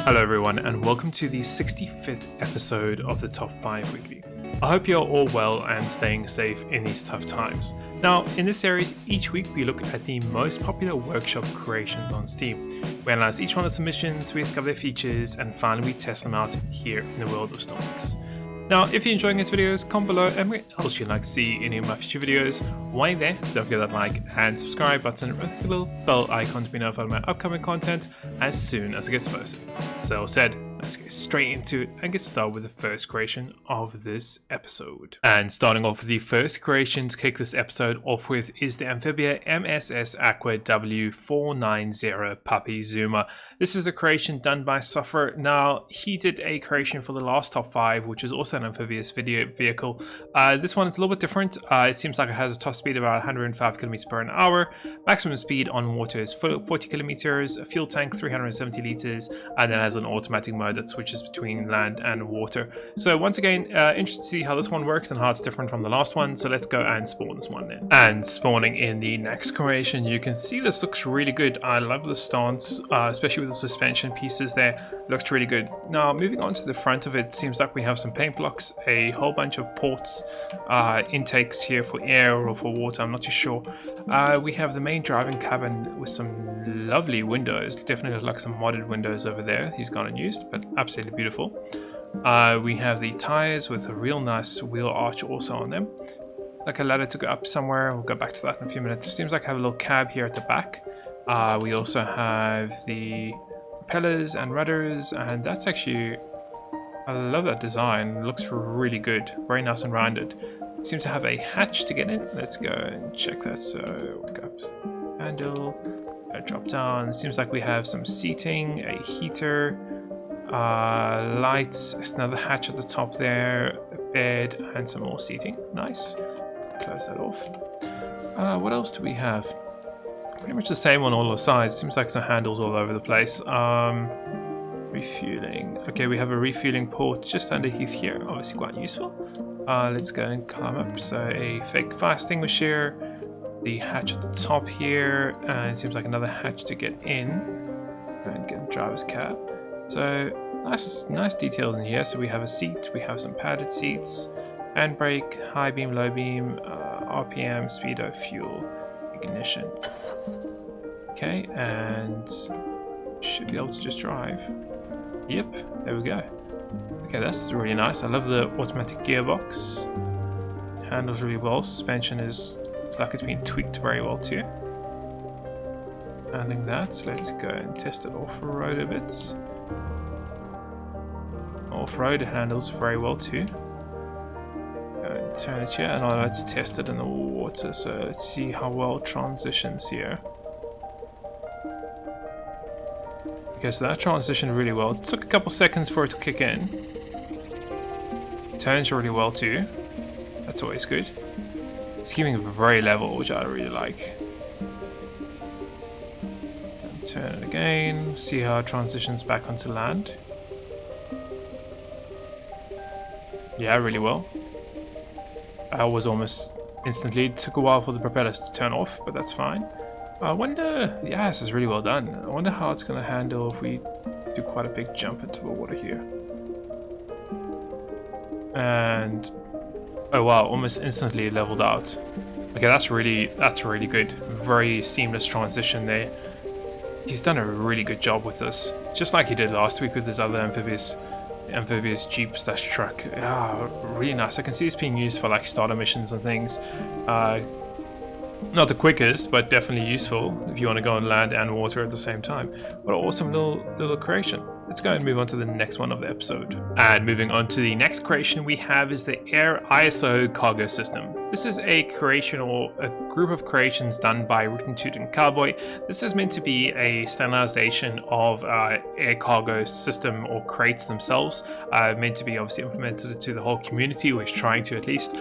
Hello everyone and welcome to the 65th episode of the Top 5 Weekly. I hope you're all well and staying safe in these tough times. Now, in this series, each week we look at the most popular workshop creations on Steam. We analyze each one of the submissions, we discover their features, and finally we test them out here in the world of Stormworks. Now, if you're enjoying these videos, comment below and what else you'd like to see in any of my future videos. While you're there, don't forget that like and subscribe button and the little bell icon to be notified of my upcoming content as soon as it gets posted. So all said, let's get straight into it and get started with the first creation of this episode. And starting off with the first creation to kick this episode off with is the Amphibia MSS Aqua W490 Puppy Zoomer. This is a creation done by Suffer. Now, he did a creation for the last top 5, which is also an amphibious vehicle. This one is a little bit different. It seems like it has a top speed of about 105 kilometers per hour. Maximum speed on water is 40 kilometers. A fuel tank 370 liters, and then has an automatic mode that switches between land and water. So once again, interested to see how this one works and how it's different from the last one. So let's go and spawn this one in. And spawning in the next creation, you can see this looks really good. I love the stance, especially with the suspension pieces there. Looks really good. Now moving on to the front of it, seems like we have some paint blocks, a whole bunch of ports, intakes here for air or for water, I'm not too sure. We have the main driving cabin with some lovely windows. Definitely look like some modded windows over there. He's gone unused, but absolutely beautiful. We have the tires with a real nice wheel arch also on them. Like a ladder to go up somewhere. We'll go back to that in a few minutes. Seems like I have a little cab here at the back. We also have the propellers and rudders, and that's actually, I love that design. It looks really good, very nice and rounded. Seems to have a hatch to get in. Let's go and check that. So we'll go up to the handle, drop down. Seems like we have some seating, a heater, lights, another hatch at the top there, a bed, and some more seating. Nice. Close that off. What else do we have? Pretty much the same on all the sides. Seems like some handles all over the place. Refueling. Okay, we have a refueling port just underneath here. Obviously quite useful. Let's go and climb up. So a fake fire extinguisher, the hatch at the top here, and it seems like another hatch to get in and get the driver's cab. So nice detail in here. So we have a seat, we have some padded seats, handbrake, high beam, low beam, RPM, speedo, fuel, ignition. Okay, and should be able to just drive. Yep, there we go. Okay, that's really nice. I love the automatic gearbox. Handles really well. Suspension is like it's been tweaked very well too. Handling that, let's go and test it off-road a bit. Off-road handles very well too. Go and turn it here, and now let's test it in the water. So let's see how well it transitions here. Okay, so that transitioned really well. It took a couple seconds for it to kick in. Turns really well too. That's always good. It's keeping very level, which I really like. And turn it again. See how it transitions back onto land. Yeah, really well. I was almost instantly. It took a while for the propellers to turn off, but that's fine. I wonder, yeah, this is really well done. I wonder how it's going to handle if we do quite a big jump into the water here. And, oh wow, almost instantly leveled out. Okay, that's really good. Very seamless transition there. He's done a really good job with this. Just like he did last week with his other amphibious Jeep/truck. Yeah, really nice. I can see it's being used for like starter missions and things. Not the quickest, but definitely useful if you want to go on land and water at the same time. What an awesome little creation. Let's go and move on to the next one of the episode. And moving on to the next creation we have is the Air ISO cargo system. This is a creation or a group of creations done by Rootin' Tootin' Cowboy. This is meant to be a standardization of air cargo system or crates themselves. Meant to be obviously implemented to the whole community, or is trying to at least.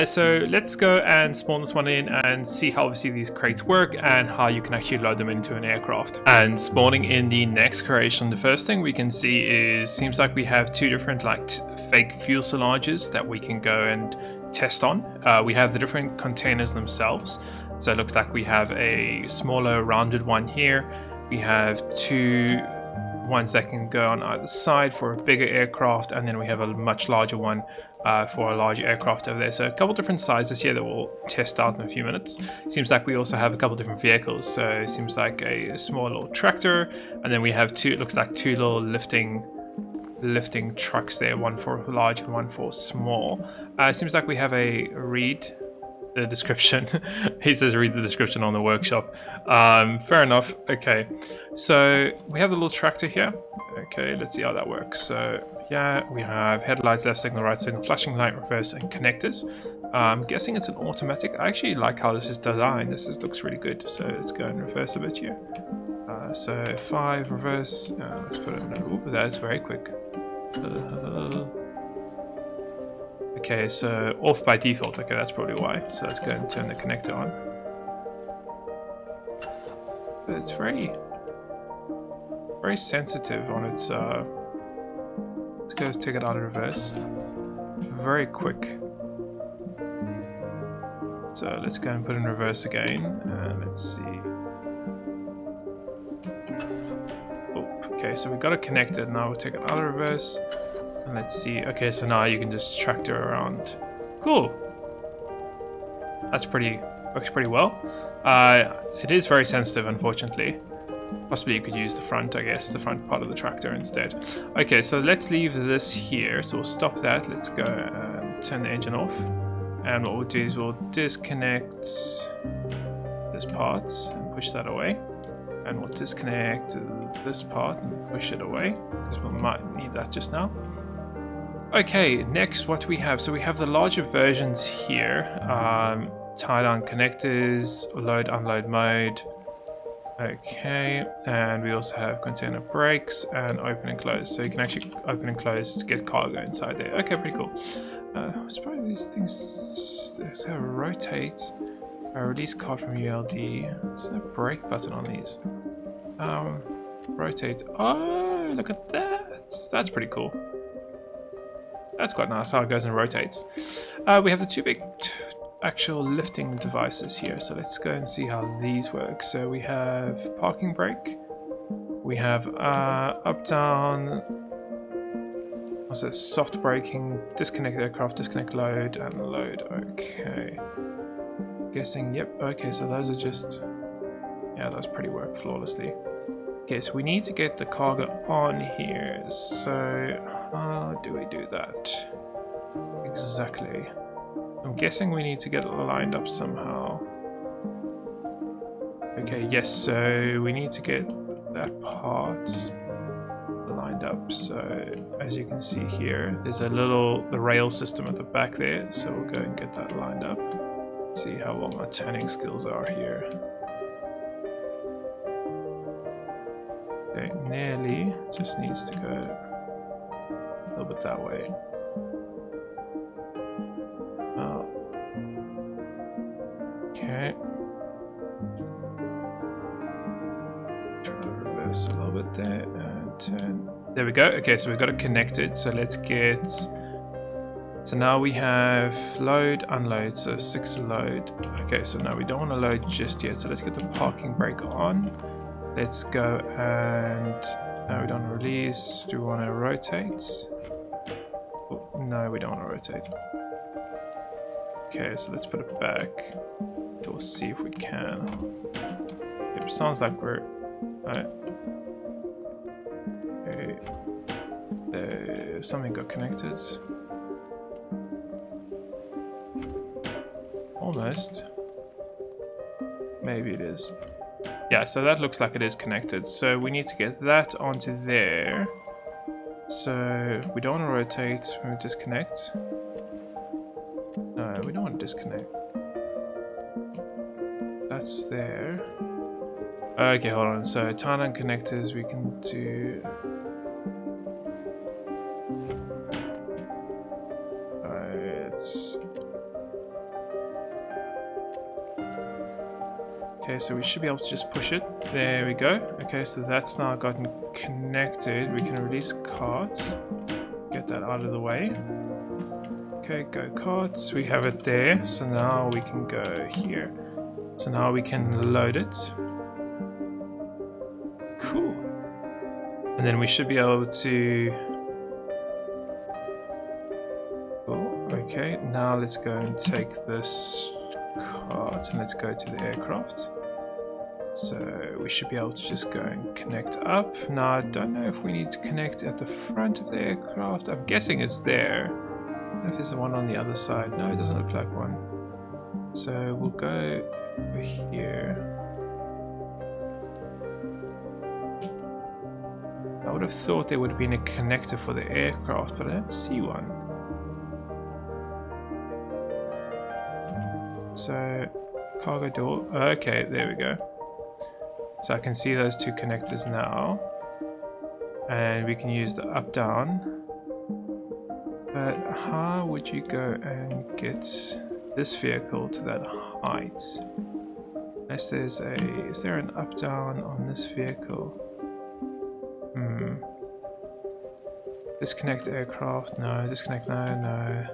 So let's go and spawn this one in and see how obviously these crates work and how you can actually load them into an aircraft. And spawning in the next creation, the first thing we can see is, seems like we have two different like fake fuselages that we can go and test on. We have the different containers themselves. So it looks like we have a smaller rounded one here. We have two ones that can go on either side for a bigger aircraft, and then we have a much larger one for a larger aircraft over there. So a couple different sizes here that we'll test out in a few minutes. Seems like we also have a couple different vehicles. So it seems like a small little tractor, and then we have two, it looks like two little lifting trucks there, one for large and one for small. It seems like we have a read the description. He says read the description on the workshop. Fair enough. Okay, so we have the little tractor here. Okay, let's see how that works. So yeah, we have headlights, left signal, right signal, flashing light, reverse, and connectors. I'm guessing it's an automatic. I actually like how this is designed. Looks really good. So let's go and reverse a bit here. So 5 reverse. Let's put it in. Ooh, that's very quick. Okay, so off by default. Okay, that's probably why. So let's go and turn the connector on. But it's very sensitive on its. Let's go take it out of reverse. Very quick. So let's go and put it in reverse again, and let's see. Oh, okay, so we got it connected. Now we'll take it out of reverse. And let's see. Okay, so now you can just tractor around. Cool. That's works pretty well. It is very sensitive, unfortunately. Possibly you could use the front, I guess, the front part of the tractor instead. Okay, so let's leave this here. So we'll stop that. Let's go and turn the engine off. And what we'll do is we'll disconnect this part and push that away. And we'll disconnect this part and push it away, because we might need that just now. Okay, next what we have. So we have the larger versions here. Tie-down connectors, load, unload mode. Okay, and we also have container brakes and open and close. So you can actually open and close to get cargo inside there. Okay, pretty cool. I suppose these things, there's a rotate, a release card from ULD. There's no brake button on these. Rotate. Oh, look at that. That's pretty cool. That's quite nice how it goes and rotates. We have the two big actual lifting devices here, so let's go and see how these work. So we have parking brake, we have up down, what's this, soft braking, disconnect aircraft, disconnect load, and load. Okay, guessing, yep. Okay, so those are just, yeah, those pretty work flawlessly. Okay, so we need to get the cargo on here. So how do we do that exactly? I'm guessing we need to get it lined up somehow. Okay, yes, so we need to get that part lined up. So as you can see here, there's the rail system at the back there. So we'll go and get that lined up. See how well my turning skills are here. Okay, nearly, just needs to go a little bit that way. Okay. Try to reverse a little bit there and turn. There we go. Okay, so we've got it connected. So let's get. So now we have load, unload. So 6 load. Okay, so now we don't want to load just yet. So let's get the parking brake on. Let's go and. No, we don't want to release. Do we want to rotate? Oh, no, we don't want to rotate. Okay, so let's put it back. We'll see if we can. It sounds like we're. Okay. There, something got connected. Almost. Maybe it is. Yeah, so that looks like it is connected. So we need to get that onto there. So we don't want to rotate. We disconnect. No, we don't want to disconnect. That's there. Okay, hold on. So tie-down connectors we can do. Okay, so we should be able to just push it. There we go. Okay, so that's now gotten connected. We can release carts. Get that out of the way. Okay, go carts. We have it there. So now we can go here. So now we can load it. Cool. And then we should be able to... Oh, okay, now let's go and take this cart and let's go to the aircraft. So we should be able to just go and connect up. Now I don't know if we need to connect at the front of the aircraft. I'm guessing it's there. I don't know if there's one on the other side. No, it doesn't look like one. So we'll go over here. I would have thought there would have been a connector for the aircraft, but I don't see one. So, cargo door. Okay, there we go. So I can see those two connectors now. And we can use the up down. But how would you go and get this vehicle to that height? Unless there's a... Is there an up down on this vehicle? Disconnect aircraft. No. Disconnect. No.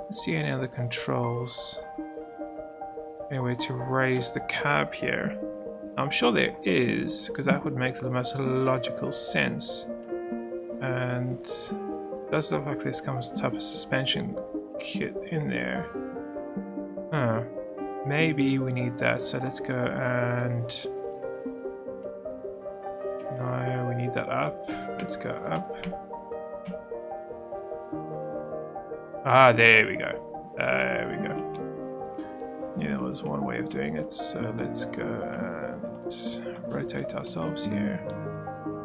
See any other controls? Anyway, to raise the cab here. I'm sure there is, because that would make the most logical sense. And it does look like there's some type of suspension kit in there. Huh. Maybe we need that, so let's go and... No, we need that up. Let's go up. Ah, there we go. There we go. Yeah, there was one way of doing it. So let's go and rotate ourselves here.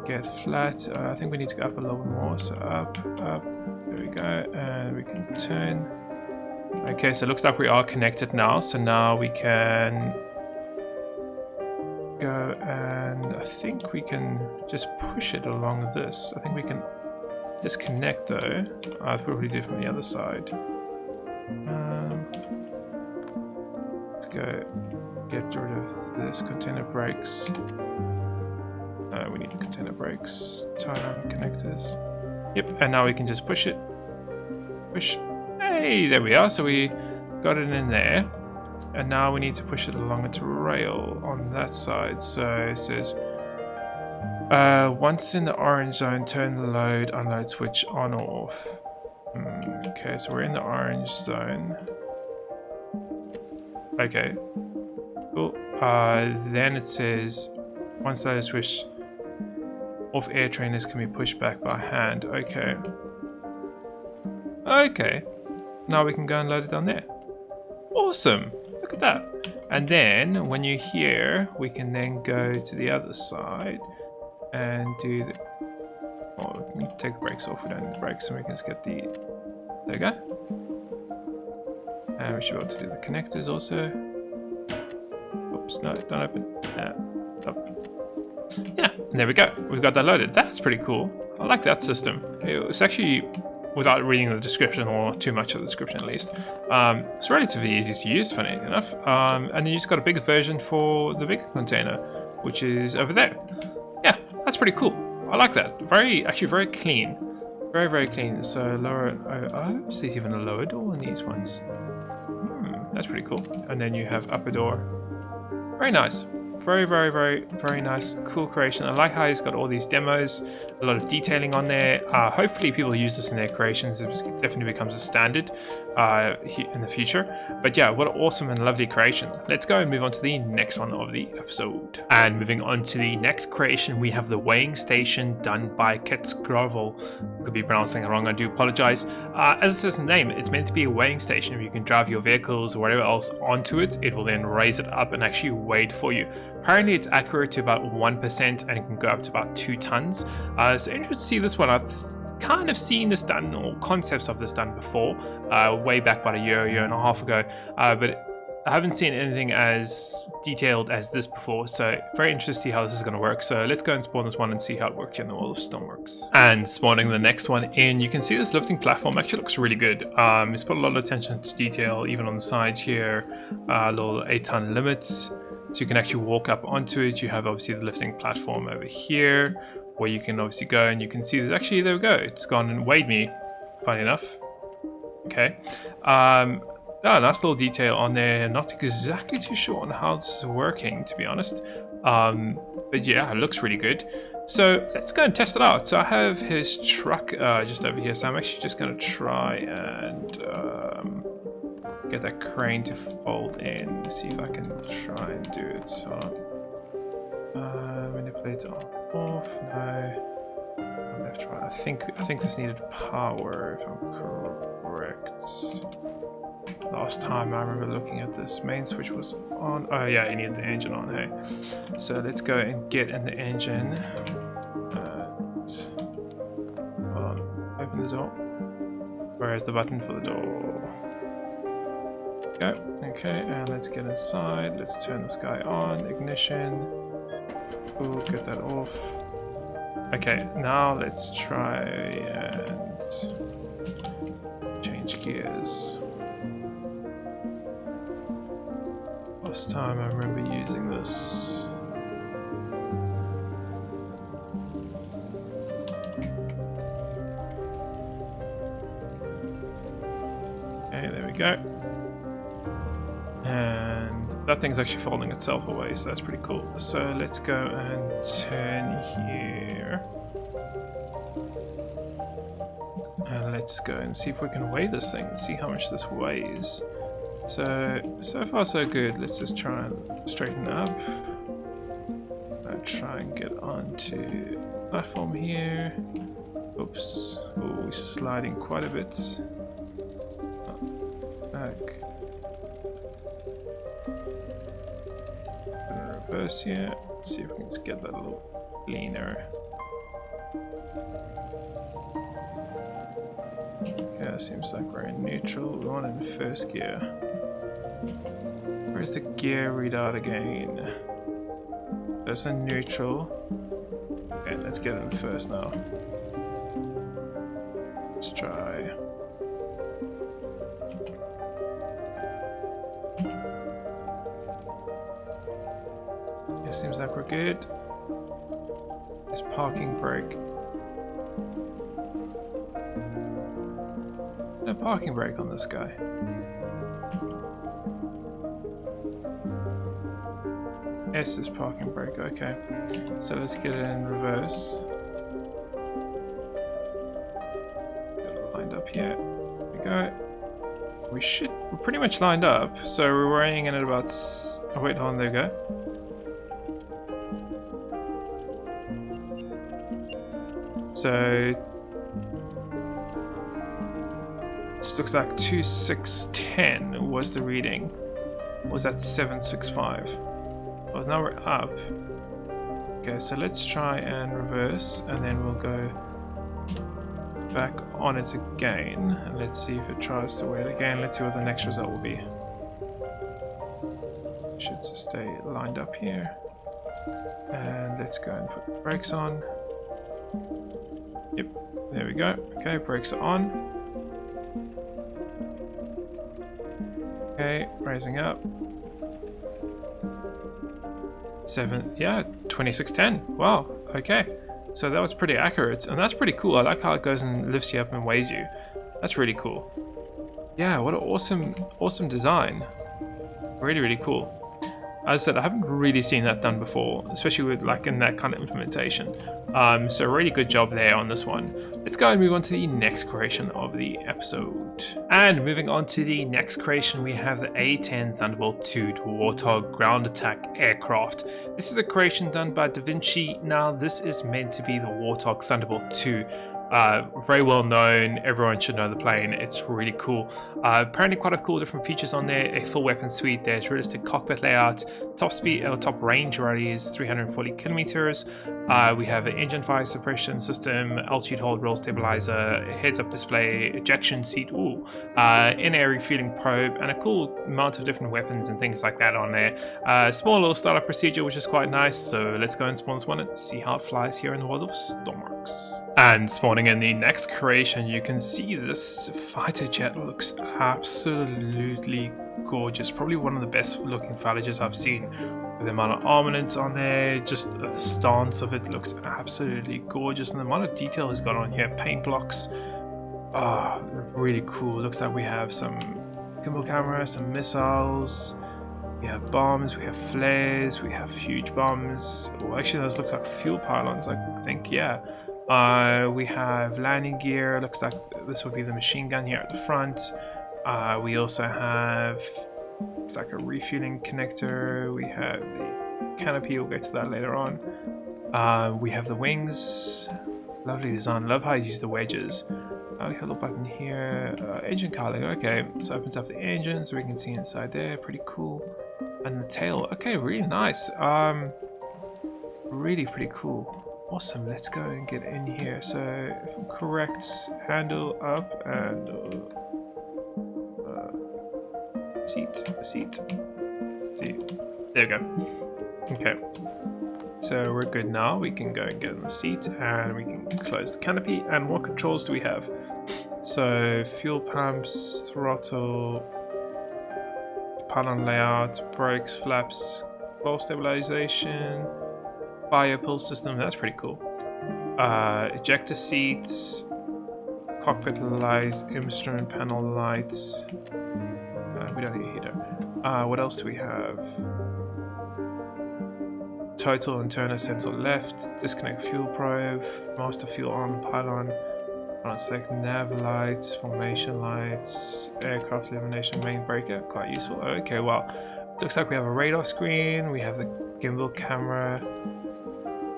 Get flat. I think we need to go up a little more. So up. There we go. And we can turn. Okay, so it looks like we are connected now. So now we can go and I think we can just push it along this. I think we can disconnect though. I'll probably do it from the other side. Let's go get rid of this container brakes. We need container brakes, tie on connectors. Yep, and now we can just push it. Push. Hey, there we are. So we got it in there. And now we need to push it along its rail on that side. So it says, once in the orange zone, turn the load, unload switch on or off. Okay, so we're in the orange zone. Okay, cool. Then it says, once load switch off, air trainers can be pushed back by hand. Okay. Okay. Now we can go and load it on there. Awesome. Look at that. And then when you're here, we can then go to the other side and do the... Oh, we need to take the brakes off. We don't need the brakes, so we can just get the... There we go. And we should be able to do the connectors also. Oops, no, don't open. Up. Yeah, and there we go. We've got that loaded. That's pretty cool. I like that system. It's actually, without reading the description, or too much of the description at least, it's relatively easy to use, funny enough. And then you just got a bigger version for the bigger container, which is over there. Yeah, that's pretty cool. I like that. Actually very clean. Very, very clean. So lower it. Oh, so there's even a lower door on these ones. That's pretty cool. And then you have upper door. Very nice. Very, very, very, very nice. Cool creation. I like how he's got all these demos, a lot of detailing on there. Hopefully people use this in their creations. It definitely becomes a standard in the future. But yeah, what an awesome and lovely creation. Let's go and move on to the next one of the episode. And moving on to the next creation, we have the weighing station done by Ketsgrovel. Could be pronouncing it wrong, I do apologize. As it says in the name, it's meant to be a weighing station. You can drive your vehicles or whatever else onto it. It will then raise it up and actually weigh it for you. Apparently it's accurate to about 1% and it can go up to about 2 tons. So interested to see this one. I've kind of seen this done, or concepts of this done before, way back about a year and a half ago, but I haven't seen anything as detailed as this before, so very interested to see how this is going to work. So let's go and spawn this one and see how it works in the world of Stormworks. And spawning the next one in, you can see this lifting platform actually looks really good. It's put a lot of attention to detail, even on the sides here, little 8-ton limits. So you can actually walk up onto it. You have obviously the lifting platform over here, where you can obviously go and you can see there's actually, there we go, it's gone and weighed me, funny enough. Okay. Oh, nice little detail on there. Not exactly too sure on how this is working, to be honest. But yeah, it looks really good. So let's go and test it out. So I have his truck just over here. So I'm actually just going to try and get that crane to fold in. See if I can try and do it. So manipulate off. No. Left, right. I think this needed power, if I'm correct. Last time I remember looking at this, main switch was on. Oh yeah, you need the engine on. Hey, so let's go and get in the engine. Hold on, open the door. Where is the button for the door? Go. Okay, and let's get inside. Let's turn this guy on. Ignition. Cool, get that off. Okay, now let's try and change gears. Last time I remember using this. Okay, there we go. And that thing's actually folding itself away, so that's pretty cool. So let's go and turn here. And let's go and see if we can weigh this thing, see how much this weighs. So far so good. Let's just try and straighten up. I'll try and get onto the platform here. Oops. Oh, we're sliding quite a bit. Back. Gonna reverse here. See if we can just get that a little leaner. Yeah, seems like we're in neutral. We want in first gear. Where's the gear readout again? There's a neutral. Okay, let's get it in first now. Let's try. It seems like we're good. This parking brake. No parking brake on this guy. S is parking brake, okay. So let's get it in reverse. Get it lined up here. There we go. We're pretty much lined up. So we're weighing in at about, oh wait, hold on, there we go. So this looks like 2610 was the reading. Or was that 765? Well, now we're up. Okay, so let's try and reverse, and then we'll go back on it again. And let's see if it tries to weigh it again. Let's see what the next result will be. Should just stay lined up here. And let's go and put the brakes on. Yep, there we go. Okay, brakes are on. Okay, raising up. 2610. Wow, okay. So that was pretty accurate, and that's pretty cool. I like how it goes and lifts you up and weighs you. That's really cool. Yeah, what an awesome design. Really, really cool. As I said, I haven't really seen that done before, especially with like in that kind of implementation. So really good job there on this one. Let's go and move on to the next creation of the episode. And moving on to the next creation, we have the A-10 Thunderbolt II Warthog ground attack aircraft. This is a creation done by Da Vinci. Now this is meant to be the Warthog Thunderbolt II. Very well known, everyone should know the plane. It's really cool. Apparently quite a cool different features on there. A full weapon suite, there's realistic cockpit layout, top speed or top range already is 340 kilometers. We have an engine fire suppression system, altitude hold, roll stabilizer, heads-up display, ejection seat, in-air refueling probe, and a cool amount of different weapons and things like that on there. Small little startup procedure, which is quite nice. So let's go and spawn this one and see how it flies here in the world of Stormworks. And spawning in the next creation, you can see this fighter jet looks absolutely gorgeous. Probably one of the best looking fighter jets I've seen. With the amount of armaments on there, just the stance of it looks absolutely gorgeous, and the amount of detail it's got on here, paint blocks, really cool. Looks like we have some gimbal camera, some missiles. We have bombs, we have flares, we have huge bombs. Well, actually, those look like fuel pylons, I think, yeah. We have landing gear. Looks like this would be the machine gun here at the front. We also have, looks like a refueling connector. We have the canopy, we'll get to that later on. We have the wings. Lovely design, love how you use the wedges. We have a little button here. Engine cowling, okay. So it opens up the engine so we can see inside there, pretty cool. And the tail, okay, really nice. Really pretty cool. Awesome, let's go and get in here. So, if I'm correct, handle up and seat. There we go. Okay, so we're good now. We can go and get in the seat and we can close the canopy. And what controls do we have? So, fuel pumps, throttle, pylon layout, brakes, flaps, ball stabilization, fire pulse system, that's pretty cool. Ejector seats, cockpit lights, instrument panel lights. We don't need a heater. What else do we have? Total and turner sensor left, disconnect fuel probe, master fuel on pylon, on select nav lights, formation lights, aircraft illumination, main breaker, quite useful. Okay, well, looks like we have a radar screen, we have the gimbal camera,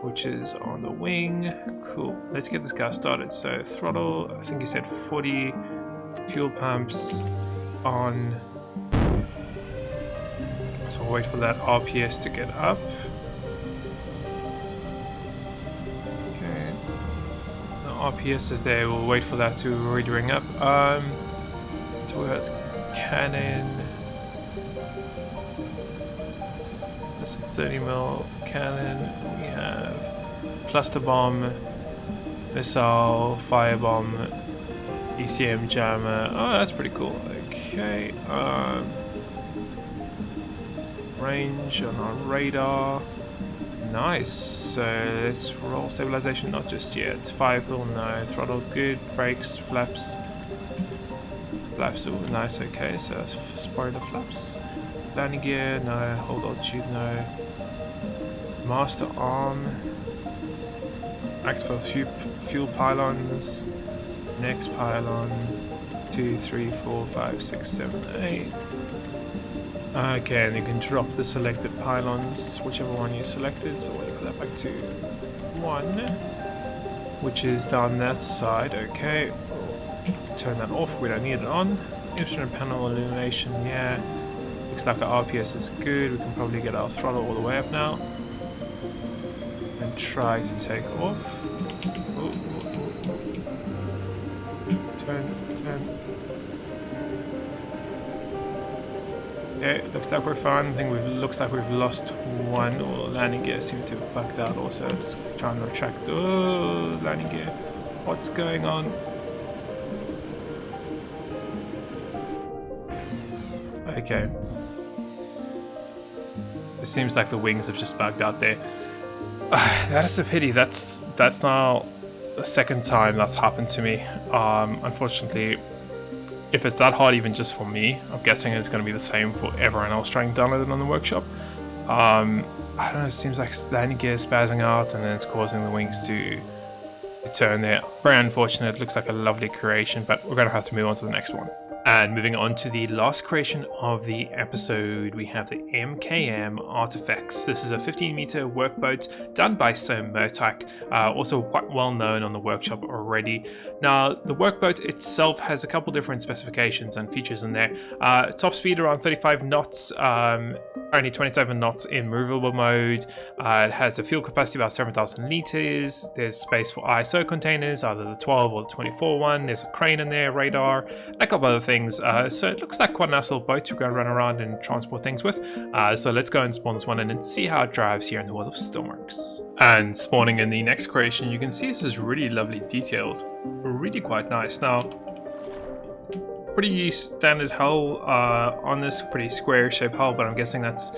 which is on the wing. Cool. Let's get this guy started. So throttle, I think you said 40, fuel pumps on. So we'll wait for that RPS to get up. Okay. The RPS is there. We'll wait for that to already ring up. So we're at cannon. This is 30mm cannon. We have cluster bomb, missile, firebomb, ECM jammer. Oh, that's pretty cool. Okay. Range on our radar. Nice. So let's roll stabilization. Not just yet. Fire pool, no. Throttle, good. Brakes, flaps. Flaps, oh, nice. Okay, so that's spoiler flaps. Landing gear, no. Hold altitude, no. Master arm. Act for fuel pylons. Next pylon. 2, 3, 4, 5, 6, 7, 8. Okay, and you can drop the selected pylons, whichever one you selected. So we'll put that back to 1, which is down that side. Okay, turn that off. We don't need it on. Instrument panel illumination, yeah. Looks like our RPS is good. We can probably get our throttle all the way up now. And try to take off. Oh. Turn. Okay, looks like we're fine. I think looks like we've lost one. Or landing gear seems to have bugged out also. Just trying to retract. Oh, landing gear. What's going on? Okay. It seems like the wings have just bugged out there. That's a pity. That's now the second time that's happened to me. Unfortunately, if it's that hard even just for me, I'm guessing it's going to be the same for everyone else trying to download it on the workshop. I don't know, it seems like landing gear is spazzing out and then it's causing the wings to turn there. Very unfortunate. It looks like a lovely creation, but we're going to have to move on to the next one. And moving on to the last creation of the episode, we have the MKM Artifacts. This is a 15-meter workboat done by MrNJersey, also quite well known on the workshop already. Now, the workboat itself has a couple different specifications and features in there. Top speed around 35 knots, only 27 knots in movable mode. It has a fuel capacity about 7,000 liters. There's space for ISO containers, either the 12 or the 24 one. There's a crane in there, radar, a couple other things. So it looks like quite a nice little boat to go run around and transport things with. So let's go and spawn this one in and see how it drives here in the world of Stormworks. And spawning in the next creation, you can see this is really lovely detailed. Really quite nice. Now, pretty standard hull on this, pretty square shaped hull, but I'm guessing that's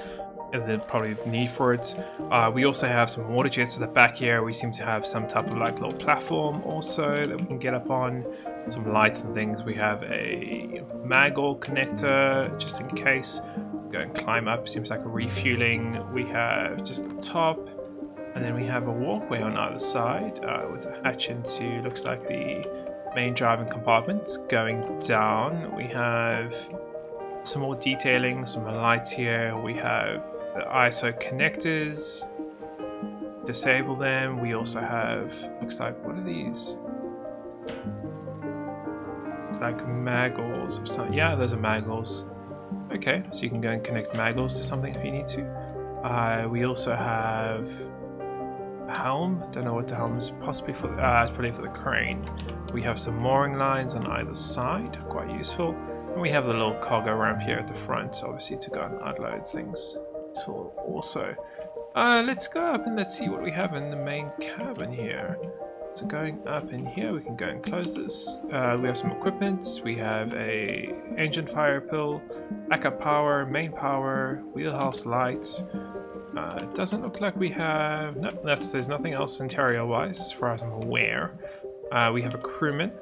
and then probably the need for it. We also have some water jets at the back here. We seem to have some type of like little platform also that we can get up on. Some lights and things. We have a mag oil connector just in case. Go and climb up. Seems like a refueling. We have just the top, and then we have a walkway on either side with a hatch into looks like the main driving compartment. Going down, we have some more detailing, some lights here. We have the ISO connectors. Disable them. We also have looks like what are these? It's like mag-oils or something. Yeah, those are mag-oils. Okay, so you can go and connect mag-oils to something if you need to. We also have a helm. Don't know what the helm is. Possibly for it's probably for the crane. We have some mooring lines on either side, quite useful. And we have the little cargo ramp here at the front, obviously to go and unload things. Useful also. Let's go up and let's see what we have in the main cabin here. So going up in here, we can go and close this. We have some equipment. We have a engine fire pill, backup power, main power, wheelhouse lights. It doesn't look like we have... No, there's nothing else interior-wise as far as I'm aware. We have a crewman.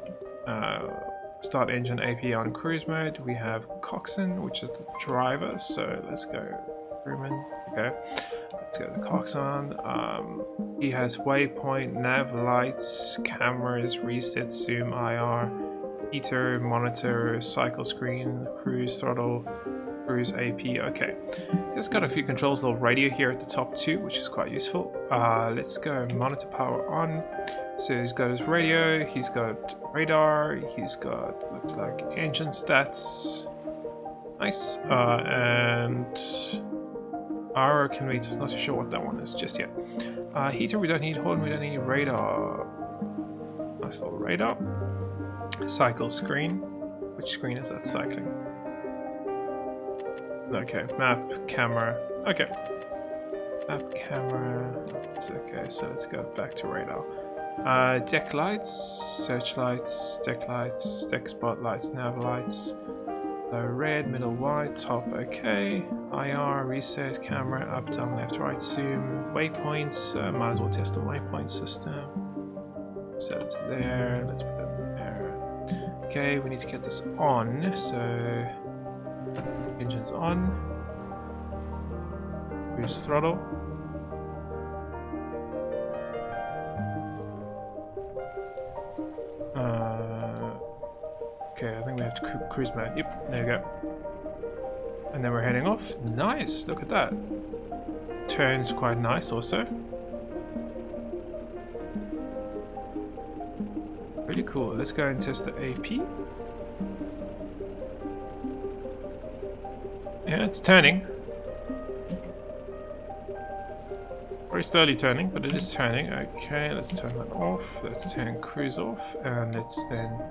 Start engine AP on cruise mode. We have coxswain, which is the driver. So let's go crewman. Okay. Let's go the coxswain. He has waypoint, nav lights, cameras, reset, zoom, IR, heater, monitor, cycle screen, cruise throttle, cruise AP. Okay, it's got a few controls, little radio here at the top too, which is quite useful. Let's go monitor power on. So he's got his radio, he's got radar, he's got looks like engine stats. Nice. And our conveyance, not too sure what that one is just yet. Heater we don't need, horn we don't need, radar. Nice little radar. Cycle screen. Which screen is that cycling? Okay, map, camera. Okay. Map, camera. That's okay, so let's go back to radar. Deck lights, search lights, deck spotlights, nav lights. Red, middle white, top okay, IR, reset, camera, up, down, left, right, zoom, waypoints, might as well test the waypoint system. Set it to there, let's put that there. Okay, we need to get this on, so engine's on. Cruise throttle. Okay, I think we have to cruise mode. Yep, there you go. And then we're heading off. Nice, look at that. Turns quite nice also. Pretty cool. Let's go and test the AP. Yeah, it's turning. Very slowly turning, but it is turning. Okay, let's turn that off. Let's turn cruise off, and let's then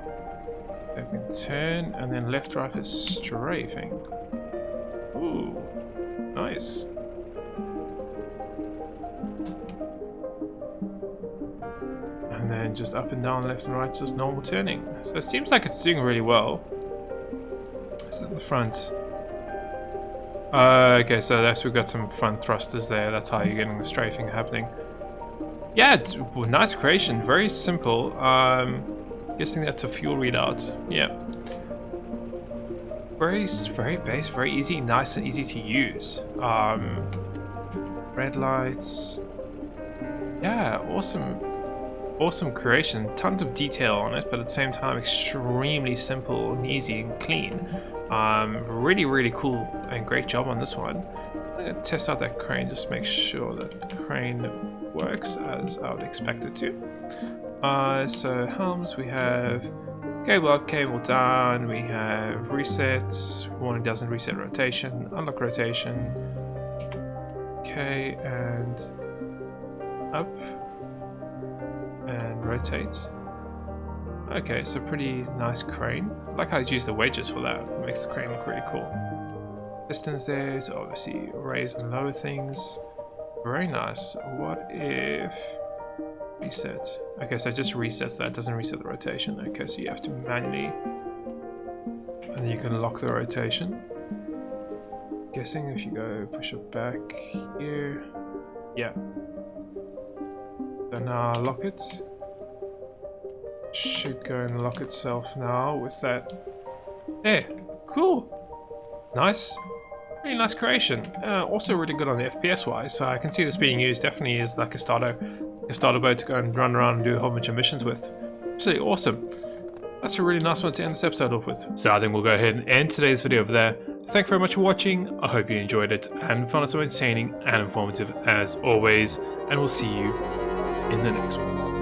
turn, and then left, right is strafing. Ooh, nice. And then just up and down, left and right, just normal turning. So it seems like it's doing really well. Is that the front? Okay, so that's, we've got some front thrusters there. That's how you're getting the strafing happening. Yeah, nice creation. Very simple. Guessing that's a fuel readout. Yeah. Very base, very easy, nice and easy to use. Red lights. Yeah, awesome creation. Tons of detail on it, but at the same time extremely simple and easy and clean. Really cool and great job on this one. I'm gonna test out that crane, just make sure that the crane works as I would expect it to. So helms, we have cable up, cable down, we have reset, warning doesn't reset rotation, unlock rotation, okay, and up, and rotate. Okay, so pretty nice crane. I like how he's used the wedges for that, it makes the crane look really cool. Pistons there to obviously raise and lower things. Very nice. What if reset? Okay, so it just resets that, doesn't reset the rotation. Okay, so you have to manually, and then you can lock the rotation. guessing if you go push it back here, yeah. So now lock it. Should go and lock itself now with that. There, cool, nice, really nice creation. Also really good on the FPS wise, so I can see this being used definitely as like a starter boat to go and run around and do a whole bunch of missions with. Absolutely awesome. That's a really nice one to end this episode off with. So I think we'll go ahead and end today's video over there. Thank you very much for watching. I hope you enjoyed it and found it so entertaining and informative as always, and we'll see you in the next one.